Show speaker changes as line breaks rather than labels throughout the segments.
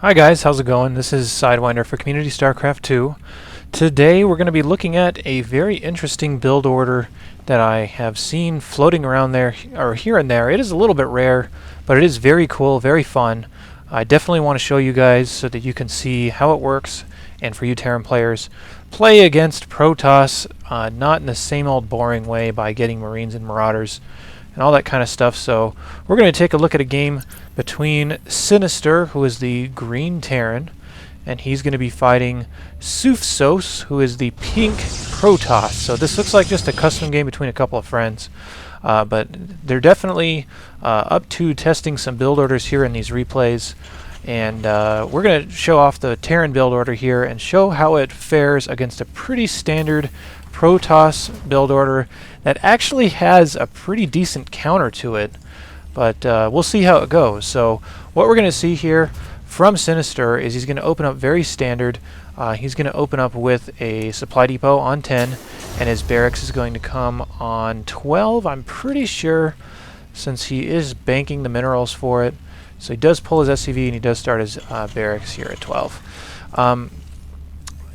Hi guys, how's it going? This is Sidewinder for Community Starcraft 2. Today we're going to be looking at a very interesting build order that I have seen floating around there, or here and there. It is a little bit rare, but it is very cool, very fun. I definitely want to show you guys so that you can see how it works, and for you Terran players, play against Protoss, not in the same old boring way by getting Marines and Marauders and all that kind of stuff. So we're going to take a look at a game between Sinister, who is the green Terran, and he's going to be fighting Sufsos, who is the pink Protoss. So this looks like just a custom game between a couple of friends. But they're definitely up to testing some build orders here in these replays. And we're going to show off the Terran build order here and show how it fares against a pretty standard Protoss build order that actually has a pretty decent counter to it. But we'll see how it goes. So what we're going to see here from Sinister is he's going to open up very standard. He's going to open up with a supply depot on 10, and his barracks is going to come on 12, I'm pretty sure, since he is banking the minerals for it. So he does pull his SCV and he does start his barracks here at 12.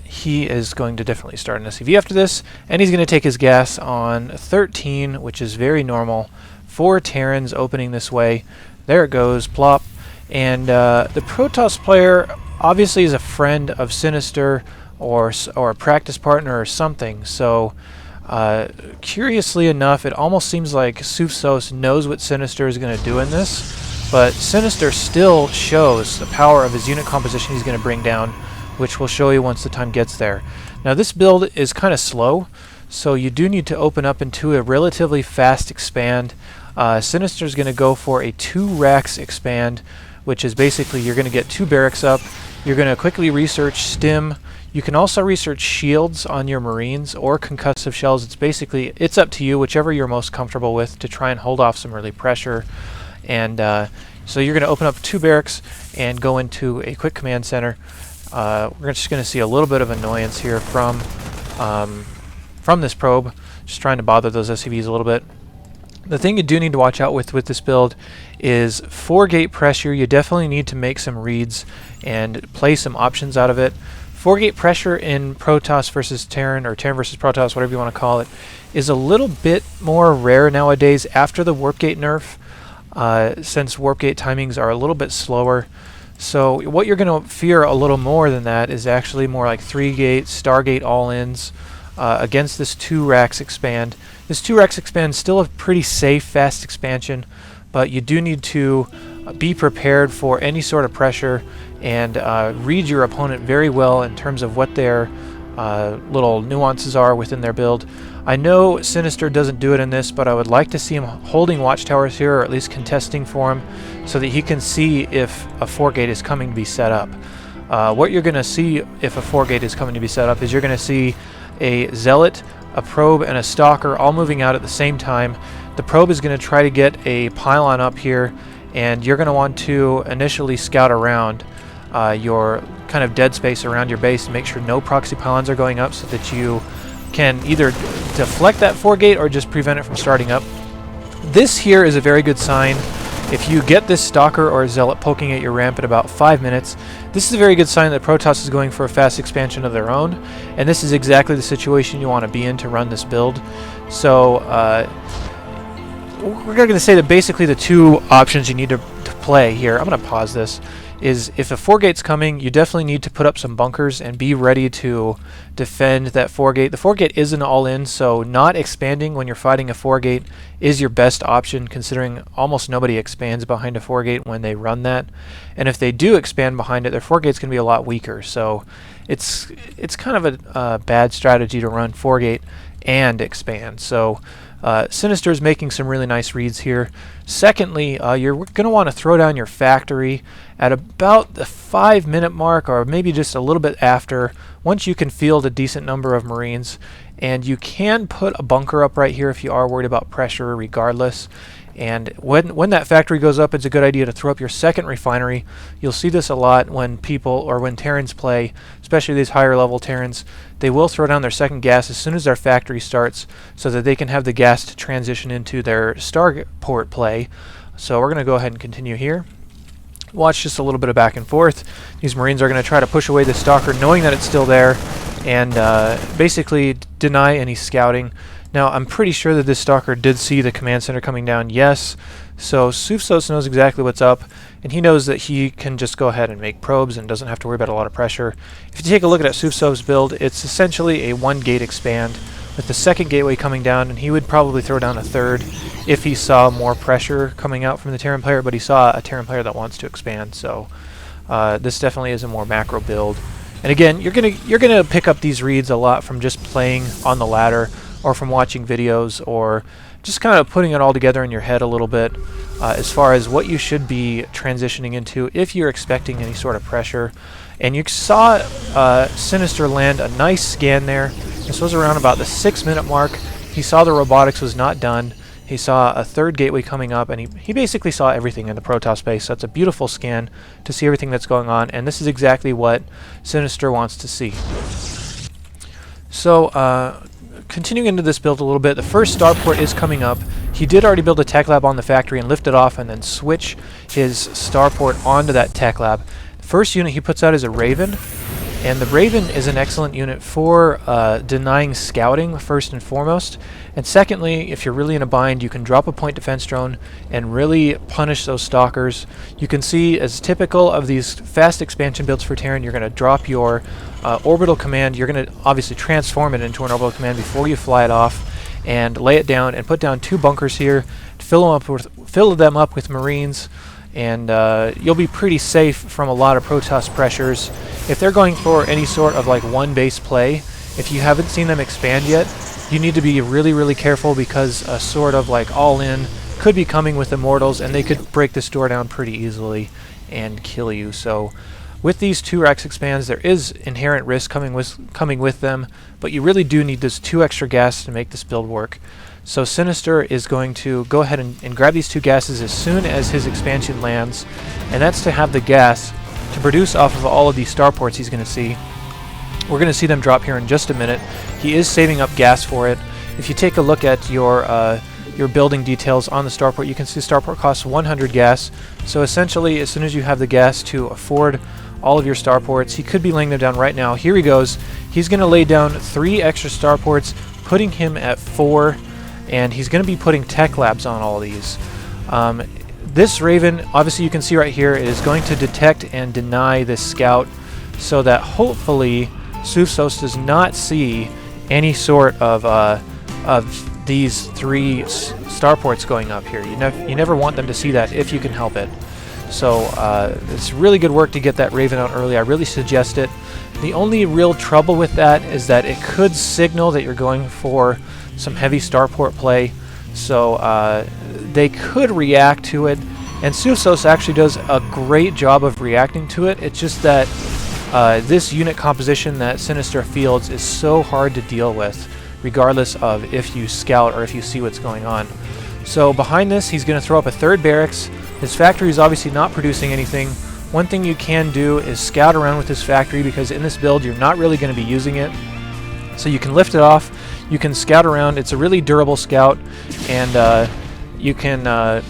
He is going to definitely start an SCV after this, and he's going to take his gas on 13, which is very normal for Terrans opening this way. There it goes, plop. And the Protoss player obviously is a friend of Sinister or a practice partner or something. So curiously enough, it almost seems like Sufsos knows what Sinister is going to do in this, but Sinister still shows the power of his unit composition he's going to bring down, which we'll show you once the time gets there. Now this build is kind of slow, so you do need to open up into a relatively fast expand. Sinister is going to go for a 2 racks expand, which is basically you're going to get 2 barracks up. You're going to quickly research stim. You can also research shields on your Marines or concussive shells. It's up to you, whichever you're most comfortable with, to try and hold off some early pressure. And so you're going to open up 2 barracks and go into a quick command center. We're just going to see a little bit of annoyance here from this probe, just trying to bother those SCVs a little bit. The thing you do need to watch out with this build is 4-gate pressure. You definitely need to make some reads and play some options out of it. 4-gate pressure in Protoss versus Terran, or Terran versus Protoss, whatever you want to call it, is a little bit more rare nowadays after the warp gate nerf, since warp gate timings are a little bit slower. So what you're going to fear a little more than that is actually more like 3-gate, Stargate all-ins against this 2 racks expand. This 2 racks expand is still a pretty safe, fast expansion, but you do need to be prepared for any sort of pressure and read your opponent very well in terms of what their little nuances are within their build. I know Sinister doesn't do it in this, but I would like to see him holding watchtowers here, or at least contesting for him, so that he can see if a 4-gate is coming to be set up. What you're going to see if a 4-gate is coming to be set up is you're going to see a Zealot, a Probe, and a Stalker all moving out at the same time. The Probe is going to try to get a pylon up here, and you're going to want to initially scout around your kind of dead space around your base and make sure no proxy pylons are going up, so that you can either deflect that 4-gate or just prevent it from starting up. This here is a very good sign. If you get this Stalker or Zealot poking at your ramp in about 5 minutes, this is a very good sign that Protoss is going for a fast expansion of their own, and this is exactly the situation you want to be in to run this build. So we're going to say that basically the 2 options you need to play here, I'm going to pause this, is if a 4-gate's coming, you definitely need to put up some bunkers and be ready to defend that 4-gate. The 4-gate is an all-in, so not expanding when you're fighting a 4-gate is your best option, considering almost nobody expands behind a 4-gate when they run that. And if they do expand behind it, their 4-gate's going to be a lot weaker. So it's kind of a bad strategy to run 4-gate and expand. So Sinister is making some really nice reads here. Secondly, you're going to want to throw down your factory at about the 5-minute mark, or maybe just a little bit after, once you can field a decent number of Marines. And you can put a bunker up right here if you are worried about pressure regardless. And when that factory goes up, it's a good idea to throw up your second refinery. You'll see this a lot when people, or when Terrans play, especially these higher level Terrans. They will throw down their second gas as soon as their factory starts, so that they can have the gas to transition into their Starport play. So we're going to go ahead and continue here. Watch just a little bit of back and forth. These Marines are going to try to push away the Stalker, knowing that it's still there, and basically deny any scouting. Now, I'm pretty sure that this Stalker did see the command center coming down, yes. So Sufsos knows exactly what's up, and he knows that he can just go ahead and make probes and doesn't have to worry about a lot of pressure. If you take a look at Sufsos' build, it's essentially a one-gate expand, with the second gateway coming down, and he would probably throw down a third if he saw more pressure coming out from the Terran player, but he saw a Terran player that wants to expand, so this definitely is a more macro build. And again, you're gonna pick up these reads a lot from just playing on the ladder, or from watching videos, or just kind of putting it all together in your head a little bit as far as what you should be transitioning into if you're expecting any sort of pressure. And you saw Sinister land a nice scan there. This was around about the 6-minute mark. He saw the robotics was not done. He saw a third gateway coming up, and he basically saw everything in the Protoss base. So it's a beautiful scan to see everything that's going on, and this is exactly what Sinister wants to see. So continuing into this build a little bit, the first Starport is coming up. He did already build a tech lab on the factory and lift it off and then switch his Starport onto that tech lab. The first unit he puts out is a Raven, and the Raven is an excellent unit for denying scouting, first and foremost. And secondly, if you're really in a bind, you can drop a point defense drone and really punish those stalkers. You can see, as typical of these fast expansion builds for Terran, you're going to drop your orbital command. You're going to obviously transform it into an orbital command before you fly it off, and lay it down and put down 2 bunkers here to fill them up with Marines, and you'll be pretty safe from a lot of Protoss pressures. If they're going for any sort of like one base play, if you haven't seen them expand yet, you need to be really careful, because a sort of like all-in could be coming with Immortals, and they could break this door down pretty easily and kill you. So with these 2 Rex expands, there is inherent risk coming with them, but you really do need this 2 extra gas to make this build work. So Sinister is going to go ahead and grab these 2 gases as soon as his expansion lands, and that's to have the gas to produce off of all of these starports he's going to see. We're going to see them drop here in just a minute. He is saving up gas for it. If you take a look at your building details on the starport, you can see the starport costs 100 gas. So essentially, as soon as you have the gas to afford all of your starports, he could be laying them down right now. Here he goes. He's going to lay down 3 extra starports, putting him at 4, and he's going to be putting tech labs on all of these. This Raven, obviously you can see right here, is going to detect and deny this scout, so that hopefully Sufsos does not see any sort of these 3 starports going up here. You never want them to see that if you can help it. So it's really good work to get that Raven out early. I really suggest it. The only real trouble with that is that it could signal that you're going for some heavy starport play. So they could react to it, and Sufsos actually does a great job of reacting to it. It's just that this unit composition that Sinister fields is so hard to deal with, regardless of if you scout or if you see what's going on. So behind this, he's going to throw up a 3rd barracks. His factory is obviously not producing anything. One thing you can do is scout around with his factory, because in this build you're not really going to be using it. So you can lift it off, you can scout around. It's a really durable scout, and you can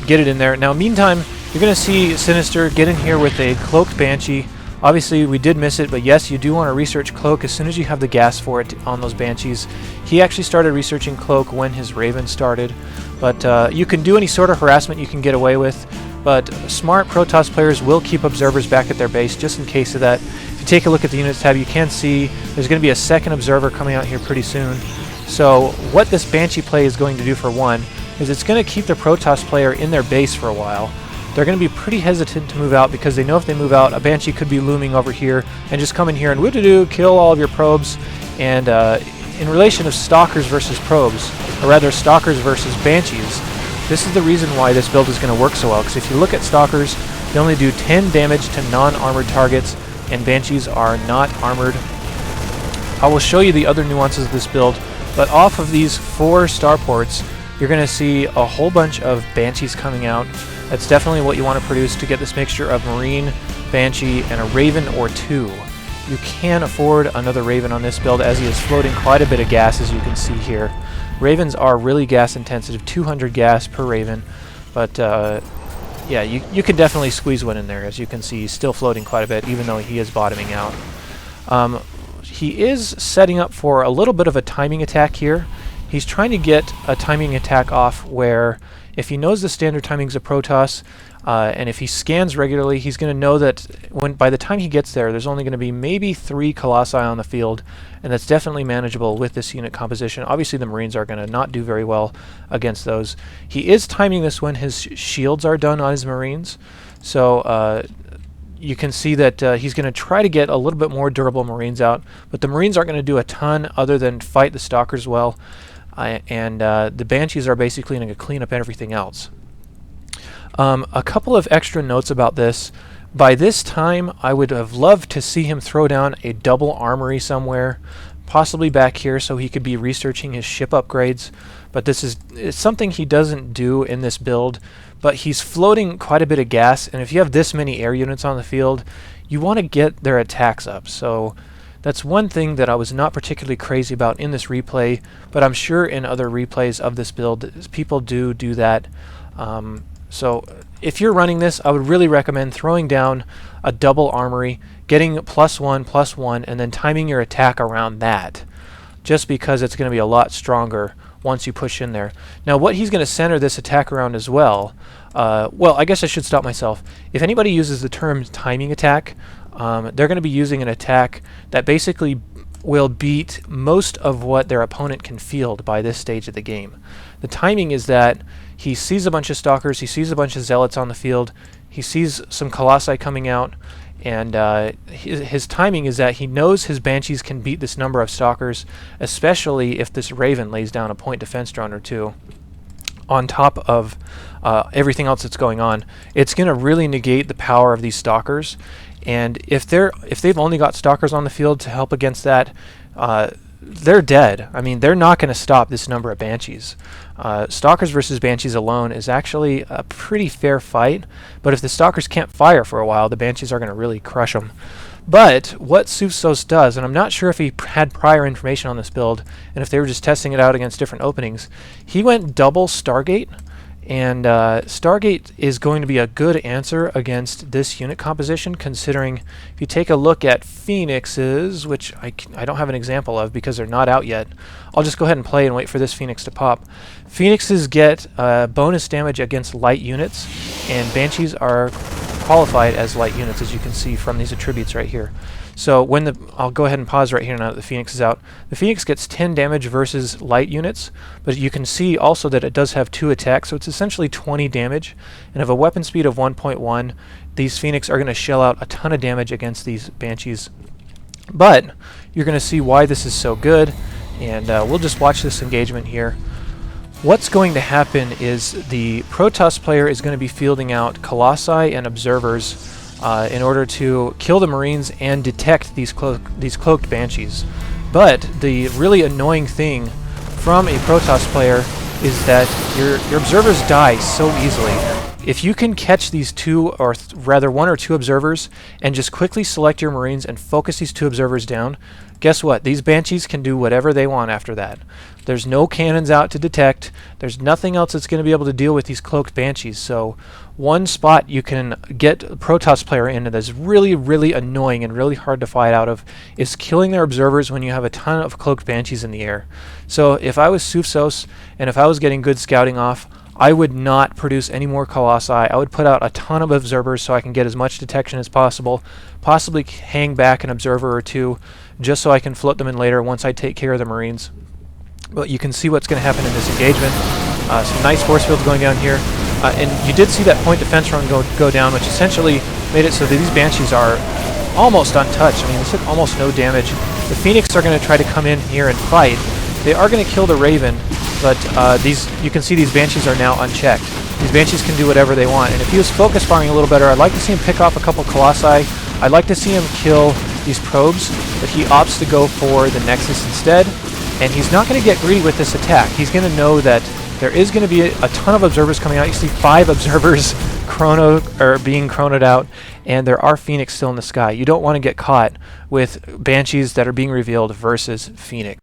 get it in there. Now meantime, you're going to see Sinister get in here with a cloaked Banshee. Obviously we did miss it, but yes, you do want to research Cloak as soon as you have the gas for it on those Banshees. He actually started researching Cloak when his Raven started, but you can do any sort of harassment you can get away with, but smart Protoss players will keep observers back at their base just in case of that. If you take a look at the units tab, you can see there's going to be a 2nd observer coming out here pretty soon. So what this Banshee play is going to do, for one, is it's going to keep the Protoss player in their base for a while. They're going to be pretty hesitant to move out, because they know if they move out, a Banshee could be looming over here and just come in here and woo-doo-doo, kill all of your probes. And in relation of Stalkers versus probes, or rather Stalkers versus Banshees, this is the reason why this build is going to work so well, because if you look at Stalkers, they only do 10 damage to non-armored targets, and Banshees are not armored. I will show you the other nuances of this build, but off of these 4 starports, you're going to see a whole bunch of Banshees coming out. That's definitely what you want to produce to get this mixture of Marine, Banshee, and a Raven or 2. You can afford another Raven on this build, as he is floating quite a bit of gas, as you can see here. Ravens are really gas intensive, 200 gas per Raven, but yeah, you can definitely squeeze one in there. As you can see, he's still floating quite a bit, even though he is bottoming out. He is setting up for a little bit of a timing attack here. He's trying to get a timing attack off where if he knows the standard timings of Protoss, and if he scans regularly, he's going to know that by the time he gets there, there's only going to be maybe 3 Colossi on the field, and that's definitely manageable with this unit composition. Obviously, the Marines are going to not do very well against those. He is timing this when his shields are done on his Marines, so you can see that he's going to try to get a little bit more durable Marines out, but the Marines aren't going to do a ton other than fight the Stalkers well, and the Banshees are basically going to clean up everything else. A couple of extra notes about this. By this time, I would have loved to see him throw down a double armory somewhere, possibly back here so he could be researching his ship upgrades, but it's something he doesn't do in this build. But he's floating quite a bit of gas, and if you have this many air units on the field, you want to get their attacks up. So that's one thing that I was not particularly crazy about in this replay, but I'm sure in other replays of this build, people do that. So if you're running this, I would really recommend throwing down a double armory, getting +1/+1, and then timing your attack around that, just because it's going to be a lot stronger once you push in there. Now, what he's going to center this attack around as well, well, I guess I should stop myself. If anybody uses the term timing attack, they're going to be using an attack that basically will beat most of what their opponent can field by this stage of the game. The timing is that he sees a bunch of Stalkers, he sees a bunch of Zealots on the field, he sees some Colossi coming out, and his timing is that he knows his Banshees can beat this number of Stalkers, especially if this Raven lays down a point defense drone or two on top of everything else that's going on. It's going to really negate the power of these Stalkers, and if they've only got Stalkers on the field to help against that, they're dead. I mean, they're not going to stop this number of Banshees. Stalkers versus Banshees alone is actually a pretty fair fight, but if the Stalkers can't fire for a while, the Banshees are going to really crush them. But what Sufsos does, and I'm not sure if he had prior information on this build, and if they were just testing it out against different openings, he went double Stargate, and Stargate is going to be a good answer against this unit composition, considering if you take a look at Phoenixes, which I don't have an example of because they're not out yet. I'll just go ahead and play and wait for this Phoenix to pop. Phoenixes get bonus damage against light units, and Banshees are qualified as light units, as you can see from these attributes right here. So when I'll go ahead and pause right here now that the Phoenix is out. The Phoenix gets 10 damage versus light units, but you can see also that it does have 2 attacks, so it's essentially 20 damage. And of a weapon speed of 1.1, these Phoenix are going to shell out a ton of damage against these Banshees. But you're going to see why this is so good, and we'll just watch this engagement here. What's going to happen is the Protoss player is going to be fielding out Colossi and Observers in order to kill the Marines and detect these cloaked Banshees. But the really annoying thing from a Protoss player is that your Observers die so easily. If you can catch these 2, or rather 1 or 2 Observers, and just quickly select your Marines and focus these 2 Observers down, guess what? These Banshees can do whatever they want after that. There's no cannons out to detect. There's nothing else that's going to be able to deal with these cloaked Banshees. So one spot you can get a Protoss player in that's really, really annoying and really hard to fight out of is killing their Observers when you have a ton of cloaked Banshees in the air. So if I was Sufsos and if I was getting good scouting off, I would not produce any more Colossi. I would put out a ton of Observers so I can get as much detection as possible, possibly hang back an Observer or 2 just so I can float them in later once I take care of the Marines. But you can see what's going to happen in this engagement. Some nice force fields going down here. And you did see that point defense run go down, which essentially made it so that these Banshees are almost untouched. I mean, they took almost no damage. The Phoenix are going to try to come in here and fight. They are going to kill the Raven, but you can see these Banshees are now unchecked. These Banshees can do whatever they want, and if he was focus firing a little better, I'd like to see him pick off a couple Colossi. I'd like to see him kill these probes, but he opts to go for the Nexus instead, and he's not going to get greedy with this attack. He's going to know that there is going to be a ton of Observers coming out. You see 5 Observers being chronoed out, and there are Phoenix still in the sky. You don't want to get caught with Banshees that are being revealed versus Phoenix.